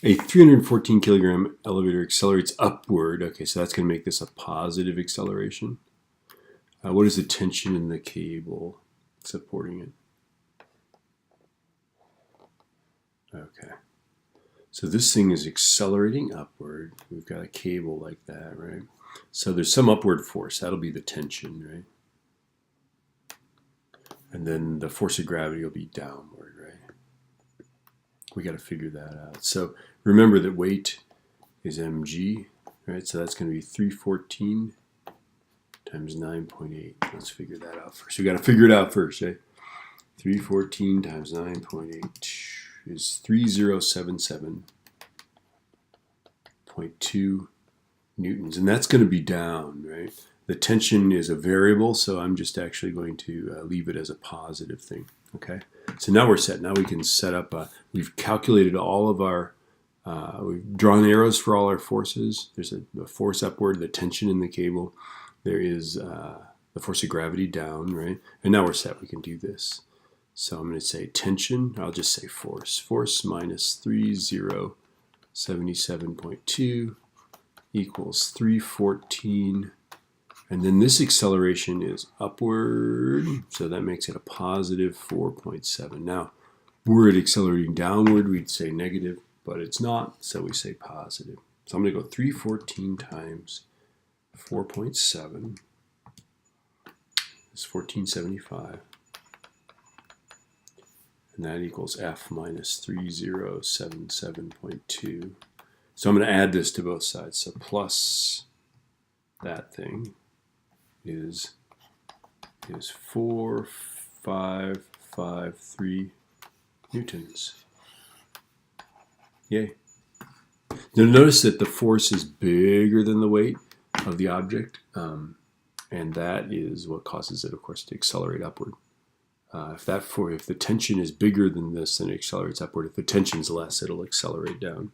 A 314 kilogram elevator accelerates upward. Okay, so that's going to make this a positive acceleration. What is the tension in the cable supporting it? Okay. So this thing is accelerating upward. We've got a cable like that, right? So there's some upward force. That'll be the tension, right? And then the force of gravity will be downward, right? We got to figure that out. So remember that weight is mg, right? So that's going to be 314 times 9.8. Let's figure that out first. We got to figure it out first, right? 314 times 9.8 is 3077.2 newtons, and that's going to be down, right? The tension is a variable, so I'm just actually going to leave it as a positive thing. Okay, so now we're set. Now we can set up. We've calculated all of our. We've drawn arrows for all our forces. There's a force upward, the tension in the cable. There is the force of gravity down, right? And now we're set. We can do this. So I'm going to say tension. I'll just say force. Force minus 3077.2 equals 314. And then this acceleration is upward, so that makes it a positive 4.7. Now, were it accelerating downward, we'd say negative, but it's not, so we say positive. So I'm going to go 314 times 4.7 is 1475. And that equals F minus 3077.2. So I'm going to add this to both sides. So plus that thing is 4553 newtons. Yay. You'll notice that the force is bigger than the weight of the object, and that is what causes it, of course, to accelerate upward. If the tension is bigger than this, then it accelerates upward. If the tension is less, it'll accelerate down.